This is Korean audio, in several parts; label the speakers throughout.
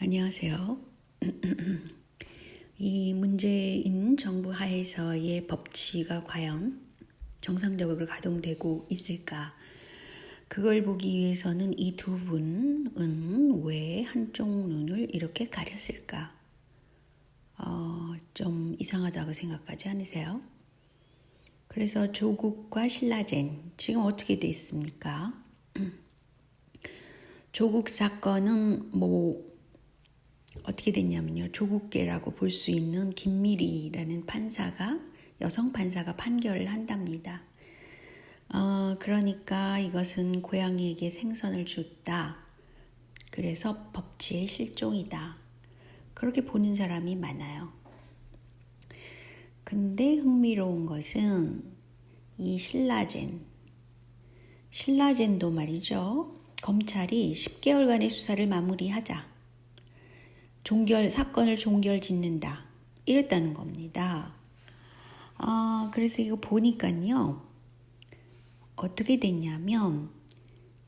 Speaker 1: 안녕하세요. 이 문재인 정부 하에서의 법치가 과연 정상적으로 가동되고 있을까? 그걸 보기 위해서는 이 두 분은 왜 한쪽 눈을 이렇게 가렸을까? 좀 이상하다고 생각하지 않으세요? 그래서 조국과 신라젠 지금 어떻게 돼 있습니까? 조국 사건은 어떻게 됐냐면요. 조국계라고 볼 수 있는 김미리라는 여성 판사가 판결을 한답니다. 그러니까 이것은 고양이에게 생선을 줬다. 그래서 법치의 실종이다. 그렇게 보는 사람이 많아요. 근데 흥미로운 것은 이 신라젠도 말이죠. 검찰이 10개월간의 수사를 마무리하자. 사건을 종결 짓는다. 이랬다는 겁니다. 그래서 이거 보니까요. 어떻게 됐냐면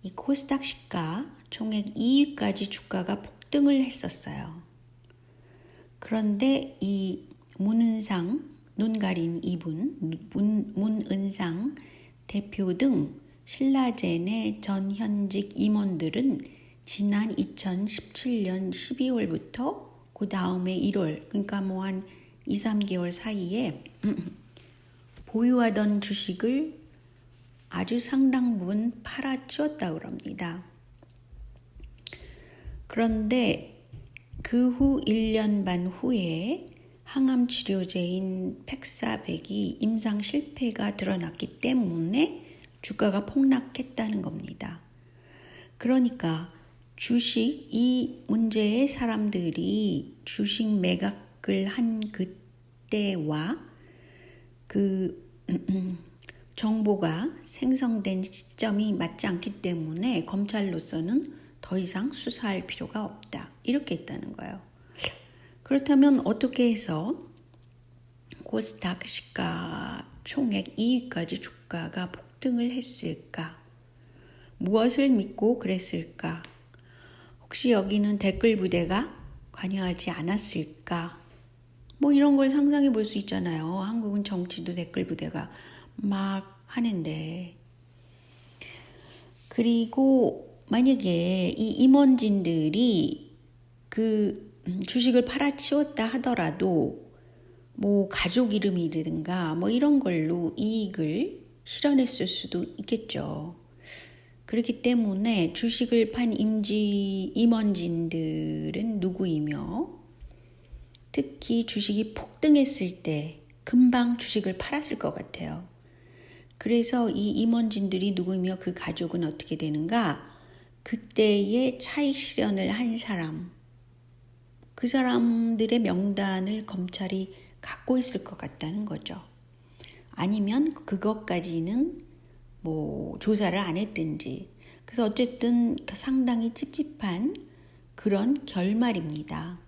Speaker 1: 이 코스닥 시가 총액 2위까지 주가가 폭등을 했었어요. 그런데 이 문은상, 눈 가린 이분, 문은상 대표 등 신라젠의 전현직 임원들은 지난 2017년 12월부터 그 다음에 1월, 그러니까 한 2, 3개월 사이에 보유하던 주식을 아주 상당 부분 팔아치웠다고 합니다. 그런데 그 후 1년 반 후에 항암 치료제인 팩사백이 임상 실패가 드러났기 때문에 주가가 폭락했다는 겁니다. 그러니까 이 문제의 사람들이 주식 매각을 한 그때와 정보가 생성된 시점이 맞지 않기 때문에 검찰로서는 더 이상 수사할 필요가 없다. 이렇게 했다는 거예요. 그렇다면 어떻게 해서 코스닥 시가 총액 2위까지 주가가 폭등을 했을까? 무엇을 믿고 그랬을까? 혹시 여기는 댓글 부대가 관여하지 않았을까? 이런 걸 상상해 볼 수 있잖아요. 한국은 정치도 댓글 부대가 막 하는데. 그리고 만약에 이 임원진들이 그 주식을 팔아치웠다 하더라도 가족 이름이라든가 이런 걸로 이익을 실현했을 수도 있겠죠. 그렇기 때문에 주식을 판 임원진들은 누구이며 특히 주식이 폭등했을 때 금방 주식을 팔았을 것 같아요. 그래서 이 임원진들이 누구이며 그 가족은 어떻게 되는가? 그때의 차익 실현을 한 사람, 그 사람들의 명단을 검찰이 갖고 있을 것 같다는 거죠. 아니면 그것까지는 조사를 안 했든지. 그래서 어쨌든 상당히 찝찝한 그런 결말입니다.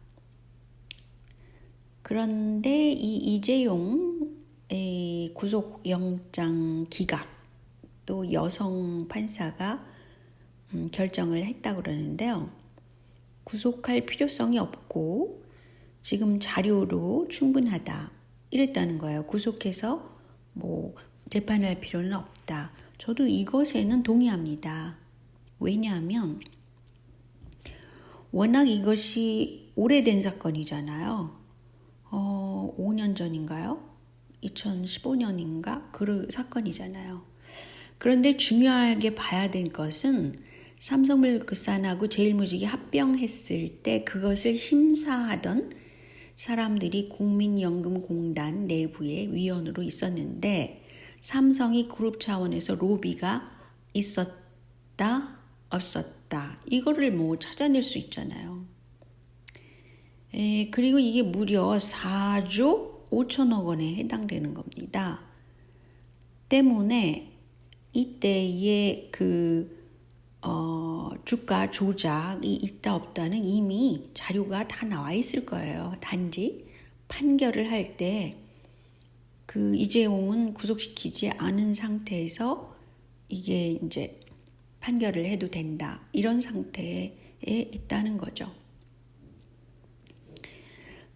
Speaker 1: 그런데 이 이재용의 구속영장 기각, 또 여성 판사가 결정을 했다고 그러는데요. 구속할 필요성이 없고 지금 자료로 충분하다. 이랬다는 거예요. 구속해서 재판할 필요는 없다. 저도 이것에는 동의합니다. 왜냐하면 워낙 이것이 오래된 사건이잖아요. 5년 전인가요? 2015년인가? 그 사건이잖아요. 그런데 중요하게 봐야 될 것은 삼성물산하고 제일모직이 합병했을 때 그것을 심사하던 사람들이 국민연금공단 내부의 위원으로 있었는데 삼성이 그룹 차원에서 로비가 있었다, 없었다. 이거를 찾아낼 수 있잖아요. 그리고 이게 무려 4조 5천억 원에 해당되는 겁니다. 때문에 이때의 주가 조작이 있다 없다는 이미 자료가 다 나와 있을 거예요. 단지 판결을 할 때 이재용은 구속시키지 않은 상태에서 이게 이제 판결을 해도 된다. 이런 상태에 있다는 거죠.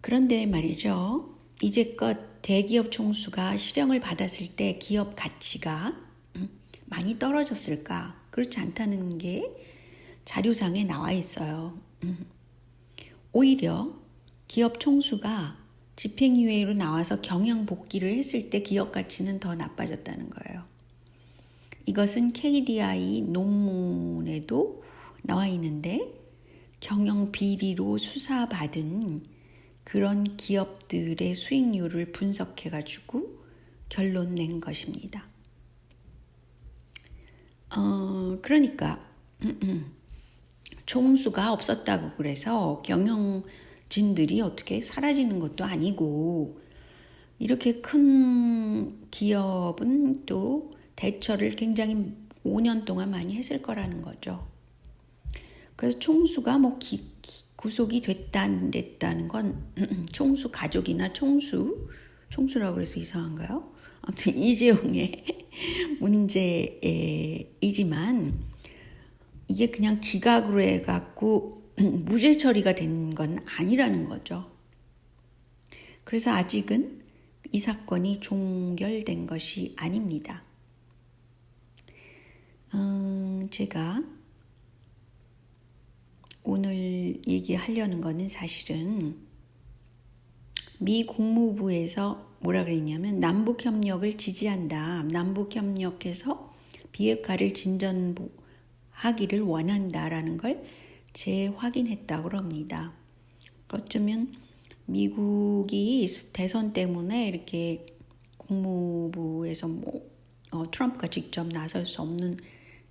Speaker 1: 그런데 말이죠. 이제껏 대기업 총수가 실형을 받았을 때 기업 가치가 많이 떨어졌을까? 그렇지 않다는 게 자료상에 나와 있어요. 오히려 기업 총수가 집행유예로 나와서 경영 복귀를 했을 때 기업 가치는 더 나빠졌다는 거예요. 이것은 KDI 논문에도 나와 있는데 경영 비리로 수사받은 그런 기업들의 수익률을 분석해가지고 결론 낸 것입니다. 그러니까 총수가 없었다고 그래서 경영진들이 어떻게 사라지는 것도 아니고 이렇게 큰 기업은 또 대처를 굉장히 5년 동안 많이 했을 거라는 거죠. 그래서 총수가 뭐 구속이 됐다 안 됐다는 건 총수 가족이나 총수라고 그래서 이상한가요? 아무튼 이재용의 문제이지만 이게 그냥 기각으로 해갖고 무죄 처리가 된 건 아니라는 거죠. 그래서 아직은 이 사건이 종결된 것이 아닙니다. 제가 오늘 얘기하려는 거는 사실은 미 국무부에서 뭐라 그랬냐면 남북협력을 지지한다. 남북협력해서 비핵화를 진전하기를 원한다라는 걸 재확인했다고 합니다. 어쩌면 미국이 대선 때문에 이렇게 국무부에서 트럼프가 직접 나설 수 없는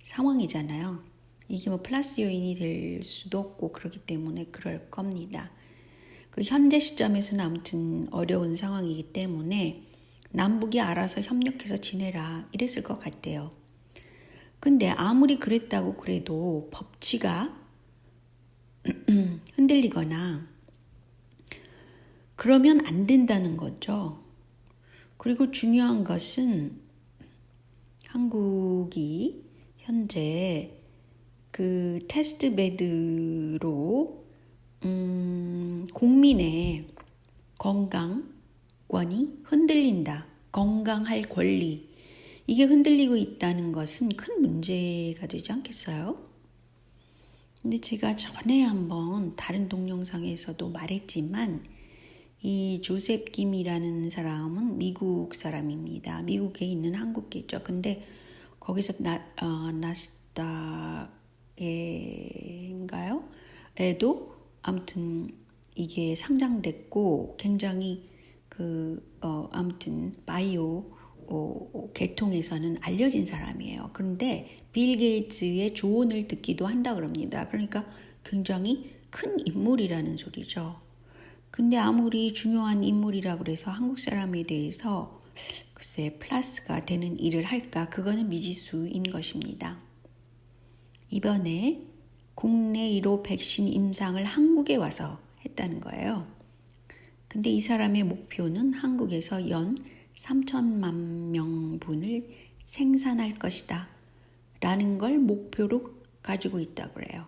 Speaker 1: 상황이잖아요. 이게 뭐 플러스 요인이 될 수도 없고 그렇기 때문에 그럴 겁니다. 그 현재 시점에서는 아무튼 어려운 상황이기 때문에 남북이 알아서 협력해서 지내라 이랬을 것 같아요. 근데 아무리 그랬다고 그래도 법치가 흔들리거나 그러면 안 된다는 거죠. 그리고 중요한 것은 한국이 현재 그 테스트 베드로 국민의 건강권이 흔들린다. 건강할 권리. 이게 흔들리고 있다는 것은 큰 문제가 되지 않겠어요? 근데 제가 전에 한번 다른 동영상에서도 말했지만 이 조셉 김이라는 사람은 미국 사람입니다. 미국에 있는 한국계죠. 근데 거기서 나스닥인가요? 에도 아무튼 이게 상장됐고 굉장히 아무튼 바이오 계통에서는 알려진 사람이에요. 그런데 빌 게이츠의 조언을 듣기도 한다 그럽니다. 그러니까 굉장히 큰 인물이라는 소리죠. 근데 아무리 중요한 인물이라고 그래서 한국 사람에 대해서 글쎄 플러스가 되는 일을 할까? 그거는 미지수인 것입니다. 이번에 국내 1호 백신 임상을 한국에 와서 했다는 거예요. 근데 이 사람의 목표는 한국에서 연 3천만 명분을 생산할 것이다 라는 걸 목표로 가지고 있다고 그래요.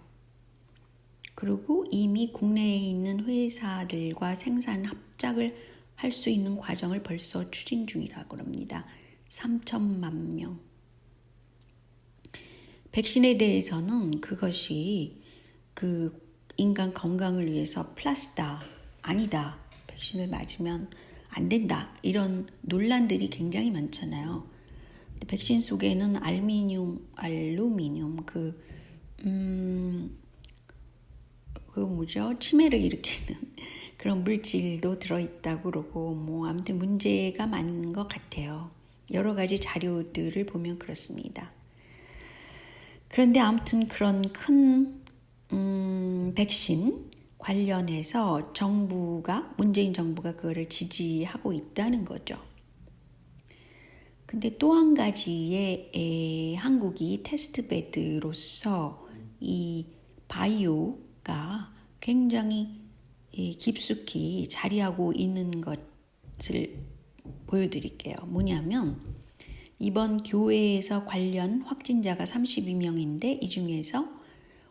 Speaker 1: 그리고 이미 국내에 있는 회사들과 생산 합작을 할 수 있는 과정을 벌써 추진 중이라고 합니다. 3천만 명. 백신에 대해서는 그것이 그 인간 건강을 위해서 플러스다, 아니다, 백신을 맞으면 안 된다 이런 논란들이 굉장히 많잖아요. 백신 속에는 알루미늄 치매를 일으키는 그런 물질도 들어있다고 그러고 뭐 아무튼 문제가 많은 것 같아요. 여러 가지 자료들을 보면 그렇습니다. 그런데 아무튼 그런 큰 백신 관련해서 문재인 정부가 그거를 지지하고 있다는 거죠. 근데 또 한 가지의 한국이 테스트베드로서 이 바이오가 굉장히 깊숙이 자리하고 있는 것을 보여드릴게요. 뭐냐면 이번 교회에서 관련 확진자가 32명인데 이 중에서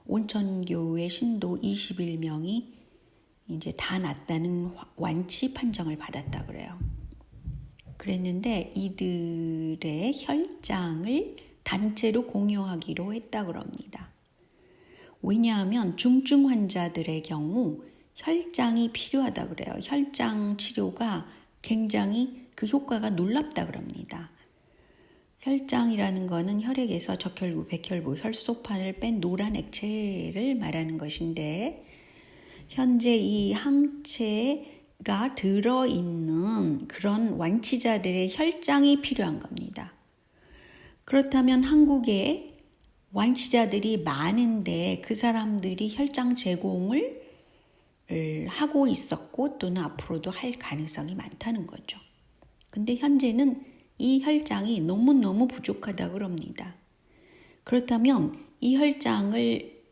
Speaker 1: 온천교회 신도 21명이 이제 다 났다는 완치 판정을 받았다 그래요. 그랬는데 이들의 혈장을 단체로 공유하기로 했다 그럽니다. 왜냐하면 중증 환자들의 경우 혈장이 필요하다 그래요. 혈장 치료가 굉장히 그 효과가 놀랍다 그럽니다. 혈장이라는 것은 혈액에서 적혈구, 백혈구, 혈소판을 뺀 노란 액체를 말하는 것인데 현재 이 항체가 들어있는 그런 완치자들의 혈장이 필요한 겁니다. 그렇다면 한국에 완치자들이 많은데 그 사람들이 혈장 제공을 하고 있었고 또는 앞으로도 할 가능성이 많다는 거죠. 근데 현재는 이 혈장이 너무너무 부족하다고 합니다. 그렇다면 이 혈장을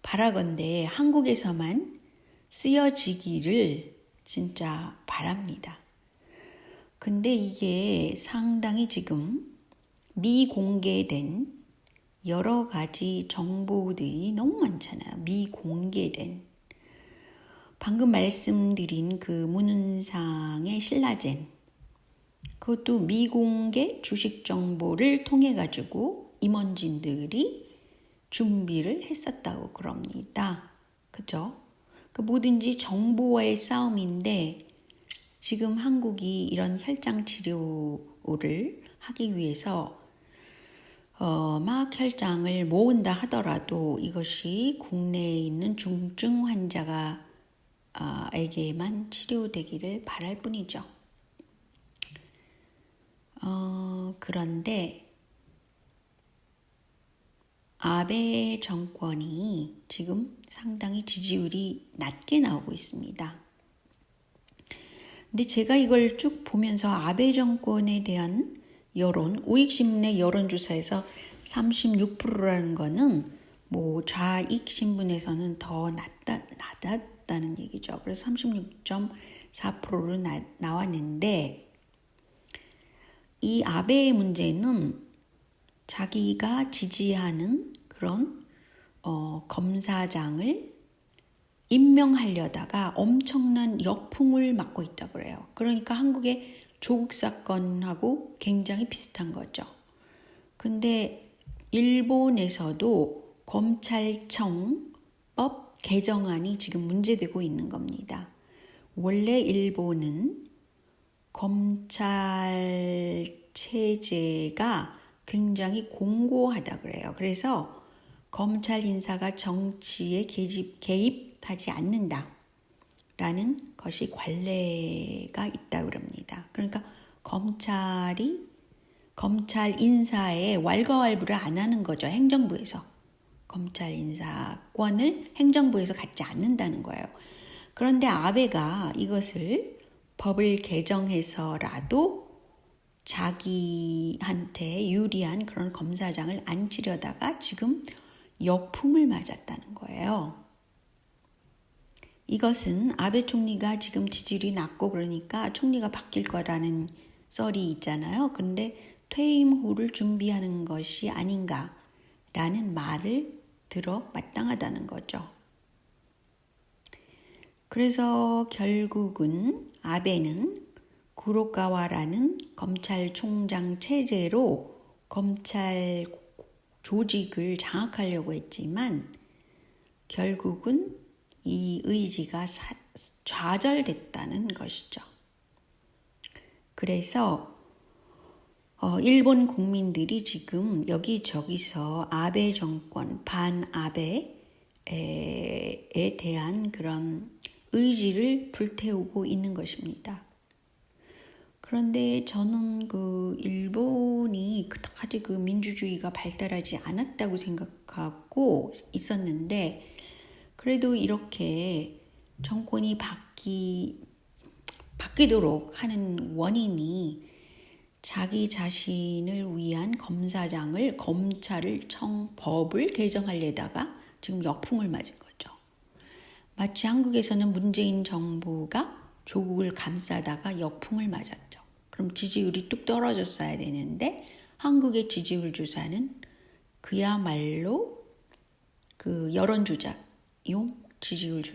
Speaker 1: 바라건대 한국에서만 쓰여지기를 진짜 바랍니다. 근데 이게 상당히 지금 미공개된 여러 가지 정보들이 너무 많잖아요. 미공개된. 방금 말씀드린 그 문은상의 신라젠. 그것도 미공개 주식 정보를 통해 가지고 임원진들이 준비를 했었다고 그럽니다. 그죠? 그 뭐든지 정보와의 싸움인데 지금 한국이 이런 혈장 치료를 하기 위해서 막 혈장을 모은다 하더라도 이것이 국내에 있는 중증 환자가 에게만 치료되기를 바랄 뿐이죠. 그런데 아베 정권이 지금 상당히 지지율이 낮게 나오고 있습니다. 근데 제가 이걸 쭉 보면서 아베 정권에 대한 여론, 우익신문의 여론조사에서 36%라는 거는 좌익 신문에서는 더 낮았다는 얘기죠. 그래서 36.4%로 나왔는데 이 아베의 문제는 자기가 지지하는 그런 검사장을 임명하려다가 엄청난 역풍을 맞고 있다고 그래요. 그러니까 한국의 조국 사건하고 굉장히 비슷한 거죠. 근데 일본에서도 검찰청법 개정안이 지금 문제되고 있는 겁니다. 원래 일본은 검찰 체제가 굉장히 공고하다 그래요. 그래서 검찰 인사가 정치에 개입하지 않는다라는 것이 관례가 있다고 합니다. 그러니까 검찰 인사에 왈가왈부를 안 하는 거죠. 행정부에서. 검찰 인사권을 행정부에서 갖지 않는다는 거예요. 그런데 아베가 이것을 법을 개정해서라도 자기한테 유리한 그런 검사장을 앉히려다가 지금 역풍을 맞았다는 거예요. 이것은 아베 총리가 지금 지지율이 낮고 그러니까 총리가 바뀔 거라는 썰이 있잖아요. 근데 퇴임 후를 준비하는 것이 아닌가라는 말을 들어 마땅하다는 거죠. 그래서 결국은 아베는 구로카와라는 검찰총장 체제로 검찰 조직을 장악하려고 했지만 결국은 이 의지가 좌절됐다는 것이죠. 그래서 일본 국민들이 지금 여기저기서 아베 정권, 반아베에 대한 그런 의지를 불태우고 있는 것입니다. 그런데 저는 일본이 그다지 민주주의가 발달하지 않았다고 생각하고 있었는데 그래도 이렇게 정권이 바뀌도록 하는 원인이 자기 자신을 위한 법을 개정하려다가 지금 역풍을 맞은 거죠. 마치 한국에서는 문재인 정부가 조국을 감싸다가 역풍을 맞았죠. 그럼 지지율이 뚝 떨어졌어야 되는데 한국의 지지율 조사는 그야말로 여론조작용 지지율 조사.